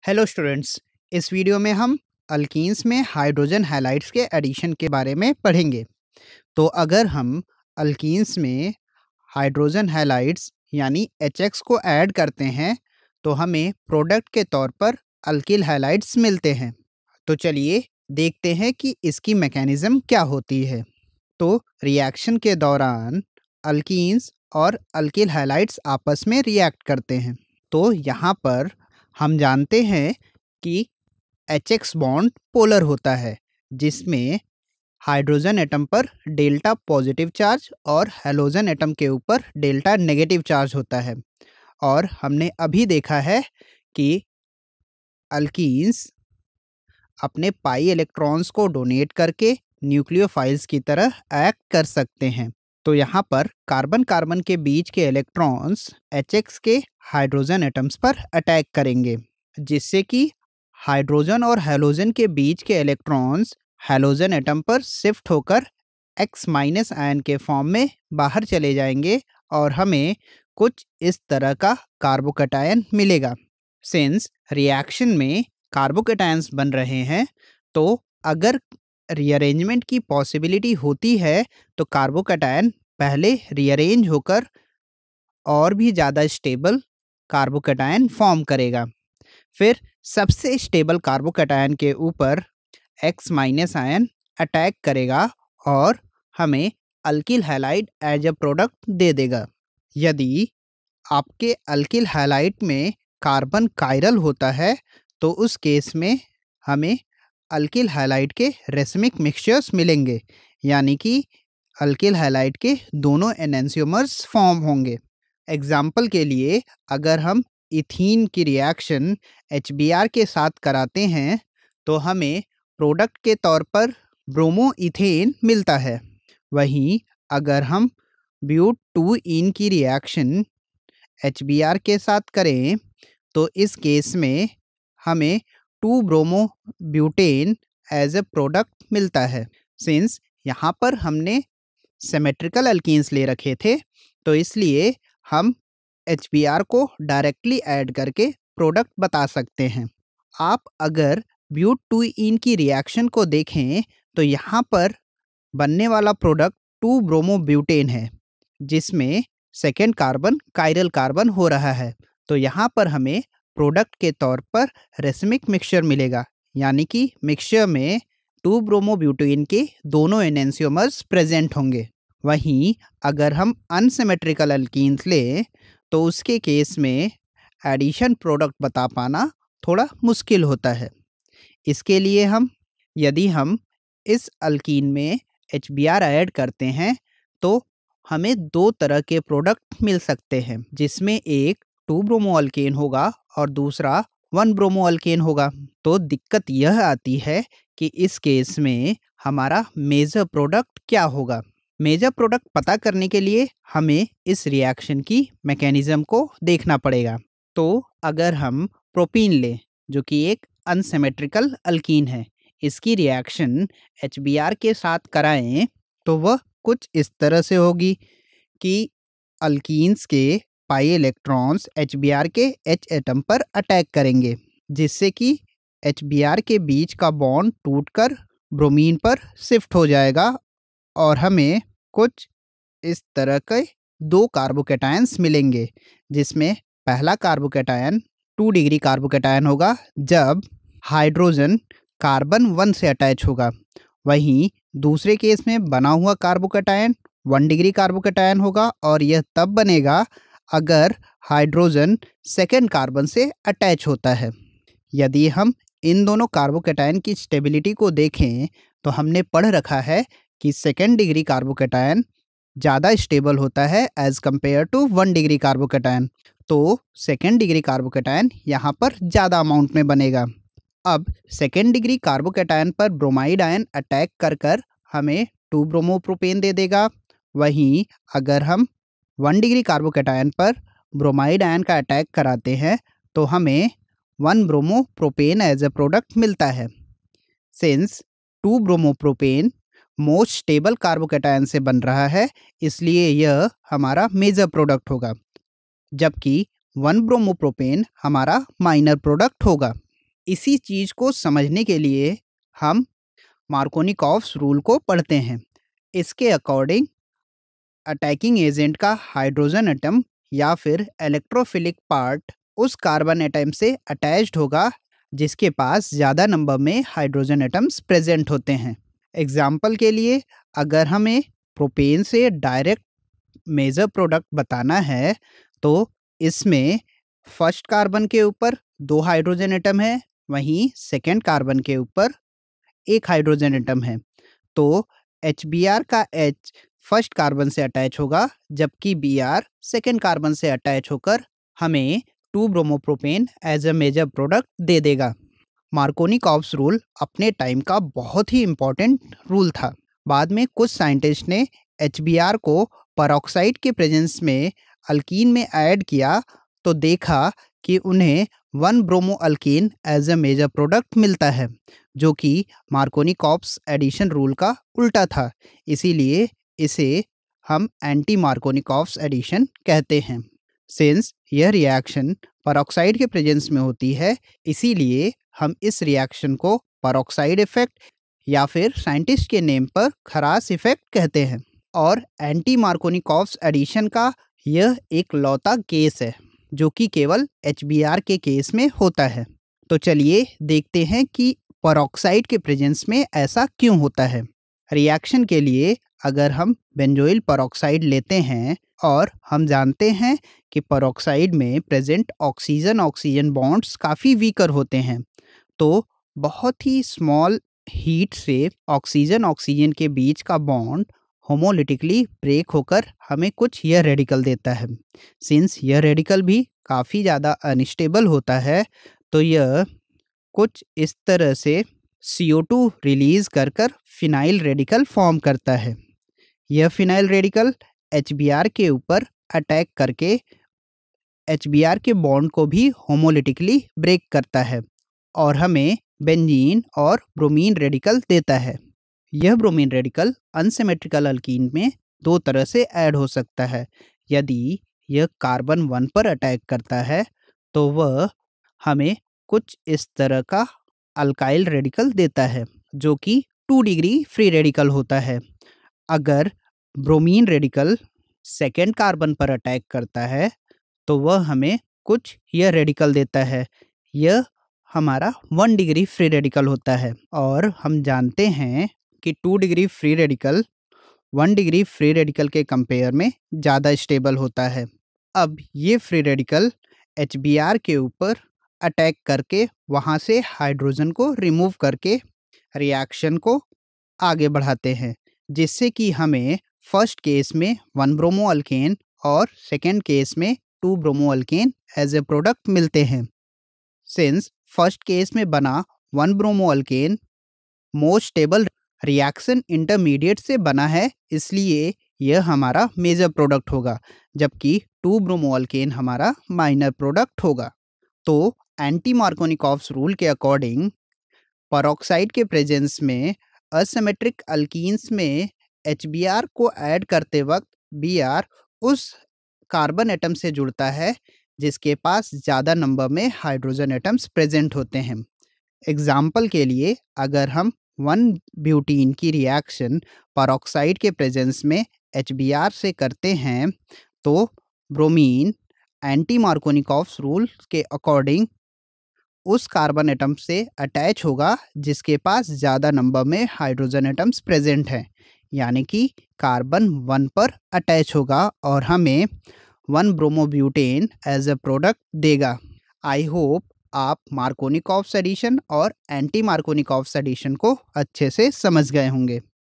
Hello students, इस video में हम अल्कीन्स में हाइड्रोजन हैलाइड्स के एडिशन के बारे में पढ़ेंगे। तो अगर हम अल्कीन्स में हाइड्रोजन हैलाइड्स यानी HX को ऐड करते हैं तो हमें प्रोडक्ट के तौर पर अल्किल हैलाइड्स मिलते हैं। तो चलिए देखते हैं कि इसकी मैकेनिज्म क्या होती है। तो रिएक्शन के दौरान अल्कीन्स और अल्किल हैलाइड्स आपस में रिएक्ट करते हैं। तो यहाँ पर हम जानते हैं कि HX बॉन्ड पोलर होता है, जिसमें हाइड्रोजन एटम पर डेल्टा पॉजिटिव चार्ज और हैलोजन एटम के ऊपर डेल्टा नेगेटिव चार्ज होता है। और हमने अभी देखा है कि अल्कीन्स अपने पाई इलेक्ट्रॉन्स को डोनेट करके न्यूक्लियोफाइल्स की तरह एक्ट कर सकते हैं। तो यहाँ पर कार्बन कार्बन के बीच के इलेक्ट्रॉन्स HX के हाइड्रोजन एटम्स पर अटैक करेंगे, जिससे कि हाइड्रोजन और हैलोजन के बीच के इलेक्ट्रॉन्स हैलोजन एटम पर शिफ्ट होकर X- आयन के फॉर्म में बाहर चले जाएंगे और हमें कुछ इस तरह का कार्बोकैटायन मिलेगा। सिंस रिएक्शन में कार्बोकैटायंस बन रहे हैं, तो अगर रीअरेंजमेंट की पॉसिबिलिटी होती है तो कार्बोकैटायन पहले रीअरेंज होकर और भी ज़्यादा स्टेबल कार्बोकैटायन फॉर्म करेगा। फिर सबसे स्टेबल कार्बोकैटायन के ऊपर X- आयन अटैक करेगा और हमें alkyl halide as a product दे देगा। यदि आपके अल्किल हैलाइड में कार्बन कायरल होता है तो उस केस में हमें अल्किल हैलाइड के रेसिमिक मिक्सचर्स मिलेंगे, यानी कि अल्किल हैलाइड के दोनों एनेंसियोमर्स फॉर्म होंगे। एग्जाम्पल के लिए अगर हम इथीन की रिएक्शन HBr के साथ कराते हैं तो हमें प्रोडक्ट के तौर पर ब्रोमो इथेन मिलता है। वहीं अगर हम ब्यूट 2 की रिएक्शन HBr के साथ करें तो इस केस में हमें 2 bromo butane as a product मिलता है। सिंस यहाँ पर हमने सिमेट्रिकल अल्कीन्स ले रखे थे, तो इसलिए हम HBr को डायरेक्टली ऐड करके प्रोडक्ट बता सकते हैं। आप अगर ब्यूट 2 की रिएक्शन को देखें तो यहाँ पर बनने वाला प्रोडक्ट 2 ब्रोमो ब्यूटेन है, जिसमें सेकेंड कार्बन कायरल कार्बन हो रहा है। तो यहाँ पर हमें प्रोडक्ट के तौर पर रेसिमिक मिक्सचर मिलेगा, यानी कि मिक्सचर में 2 ब्रोमो ब्यूटेन के दोनों एनेंसियोमर्स प्रेजेंट होंगे। वहीं अगर हम अनसिमेट्रिकल अल्कीन्स लें तो उसके केस में एडिशन प्रोडक्ट बता पाना थोड़ा मुश्किल होता है। इसके लिए यदि हम इस अल्कीन में HBr ऐड करते हैं तो हमें 2 तरह के प्रोडक्ट मिल सकते हैं, जिसमें एक 2 ब्रोमो अल्केन होगा और दूसरा 1 ब्रोमो अल्केन होगा। तो दिक्कत यह आती है कि इस केस में हमारा मेजर प्रोडक्ट क्या होगा। मेजर प्रोडक्ट पता करने के लिए हमें इस रिएक्शन की मैकेनिज्म को देखना पड़ेगा। तो अगर हम प्रोपीन लें, जो कि एक अनसिमेट्रिकल अल्कीन है, इसकी रिएक्शन HBr के साथ कराएं तो वह कुछ इस तरह से होगी कि अल्कीन्स के पाई इलेक्ट्रॉन्स HBr के H एटम पर अटैक करेंगे, जिससे कि HBr के बीच का बॉन्ड टूटकर ब्रोमीन पर शिफ्ट हो जाएगा और हमें कुछ इस तरह के 2 कार्बोकैटायंस मिलेंगे, जिसमें पहला कार्बोकैटायन 2 डिग्री कार्बोकैटायन होगा जब हाइड्रोजन कार्बन 1 से अटैच होगा। वहीं दूसरे केस में बना हुआ कार्बोकैटायन 1 डिग्री कार्बोकैटायन होगा और यह तब बनेगा अगर हाइड्रोजन सेकेंड कार्बन से अटैच होता है। यदि हम इन दोनों कार्बोकैटायन की स्टेबिलिटी को देखें तो हमने पढ़ रखा है कि सेकेंड डिग्री कार्बोकैटायन ज़्यादा स्टेबल होता है as compare to 1 degree carbocation. तो सेकेंड डिग्री कार्बोकैटायन यहाँ पर ज़्यादा अमाउंट में बनेगा। अब सेकेंड डिग्री कार्बोकैटायन पर ब्रोमाइड आयन अटैक कर हमें 2 ब्रोमो प्रोपेन दे देगा। वहीं अगर हम 1 डिग्री कार्बोकैटायन पर ब्रोमाइड आयन का अटैक कराते हैं तो हमें 1 bromo propane as a product मिलता है। Since 2 bromo propane most stable carbocation से बन रहा है, इसलिए यह हमारा मेजर प्रोडक्ट होगा, जबकि 1 ब्रोमो प्रोपेन हमारा माइनर प्रोडक्ट होगा। इसी चीज़ को समझने के लिए हम मार्कोनिकॉव्स रूल को पढ़ते हैं। इसके अकॉर्डिंग अटैकिंग एजेंट का हाइड्रोजन एटम या फिर इलेक्ट्रोफिलिक पार्ट उस कार्बन एटम से अटैच्ड होगा जिसके पास ज़्यादा नंबर में हाइड्रोजन एटम्स प्रेजेंट होते हैं। एग्जाम्पल के लिए अगर हमें प्रोपेन से डायरेक्ट मेजर प्रोडक्ट बताना है तो इसमें फर्स्ट कार्बन के ऊपर 2 हाइड्रोजन एटम है, वहीं सेकेंड कार्बन के ऊपर 1 हाइड्रोजन एटम है। तो HBr का H फर्स्ट कार्बन से अटैच होगा जबकि Br सेकेंड कार्बन से अटैच होकर हमें 2 bromopropane as a major product दे देगा। मार्कोनिकॉव्स रूल अपने टाइम का बहुत ही इम्पोर्टेंट रूल था। बाद में कुछ साइंटिस्ट ने HBr को परऑक्साइड के प्रेजेंस में अल्कीन में ऐड किया तो देखा कि उन्हें 1 bromo alkene as a major product मिलता है, जो कि मार्कोनिकॉव्स एडिशन रूल का उल्टा था। इसीलिए इसे हम एंटी मार्कोनिकॉव्स एडिशन कहते हैं। सिंस यह रिएक्शन परऑक्साइड के प्रेजेंस में होती है, इसीलिए हम इस रिएक्शन को परऑक्साइड इफेक्ट या फिर साइंटिस्ट के नेम पर खरास इफेक्ट कहते हैं। और एंटी मार्कोनिकॉव्स एडिशन का यह एक लौता केस है जो कि केवल HBr के केस में होता है। तो चलिए देखते हैं कि परऑक्साइड के प्रेजेंस में ऐसा क्यों होता है। रिएक्शन के लिए अगर हम बेंजोइल परऑक्साइड लेते हैं और हम जानते हैं कि परऑक्साइड में प्रेजेंट ऑक्सीजन ऑक्सीजन बॉन्ड्स काफ़ी वीकर होते हैं, तो बहुत ही स्मॉल हीट से ऑक्सीजन ऑक्सीजन के बीच का बॉन्ड होमोलिटिकली ब्रेक होकर हमें कुछ यह रेडिकल देता है। सिंस यह रेडिकल भी काफ़ी ज़्यादा अनस्टेबल होता है, तो यह कुछ इस तरह से CO2 रिलीज कर फिनाइल रेडिकल फॉर्म करता है। यह फिनाइल रेडिकल HBr के ऊपर अटैक करके HBr के बॉन्ड को भी होमोलिटिकली ब्रेक करता है और हमें बेंजीन और ब्रोमीन रेडिकल देता है। यह ब्रोमीन रेडिकल अनसिमेट्रिकल अल्कीन में 2 तरह से ऐड हो सकता है। यदि यह कार्बन 1 पर अटैक करता है तो वह हमें कुछ इस तरह का अल्काइल रेडिकल देता है जो कि 2 डिग्री फ्री रेडिकल होता है। अगर ब्रोमीन रेडिकल सेकेंड कार्बन पर अटैक करता है तो वह हमें कुछ यह रेडिकल देता है। यह हमारा 1 डिग्री फ्री रेडिकल होता है और हम जानते हैं कि 2 degree free radical 1 degree free radical के कंपेयर में ज़्यादा स्टेबल होता है। अब ये फ्री रेडिकल HBr के ऊपर अटैक करके वहाँ से हाइड्रोजन को रिमूव करके रिएक्शन को आगे बढ़ाते हैं, जिससे कि हमें फर्स्ट केस में 1 ब्रोमो अल्केन और सेकेंड केस में 2 bromo alkane as a product मिलते हैं। सिंस फर्स्ट केस में बना 1 bromo alkane most stable reaction intermediate से बना है, इसलिए यह हमारा मेजर प्रोडक्ट होगा, जबकि 2 ब्रोमो अल्केन हमारा माइनर प्रोडक्ट होगा। तो एंटी मार्कोनिकॉव्स रूल के अकॉर्डिंग परऑक्साइड के प्रेजेंस में असिमेट्रिक अल्कीन्स में HBr को ऐड करते वक्त Br उस कार्बन एटम से जुड़ता है जिसके पास ज़्यादा नंबर में हाइड्रोजन एटम्स प्रेजेंट होते हैं। एग्जाम्पल के लिए अगर हम 1 ब्यूटीन की रिएक्शन परऑक्साइड के प्रेजेंस में HBr से करते हैं तो ब्रोमीन एंटी मार्कोनिकॉव्स रूल के अकॉर्डिंग उस कार्बन एटम से अटैच होगा जिसके पास ज़्यादा नंबर में हाइड्रोजन एटम्स प्रेजेंट हैं, यानी कि कार्बन 1 पर अटैच होगा और हमें 1 ब्रोमोब्यूटेन एज अ प्रोडक्ट देगा। आई होप आप मार्कोनिकॉव्स एडिशन और एंटी मार्कोनिकॉव्स एडिशन को अच्छे से समझ गए होंगे।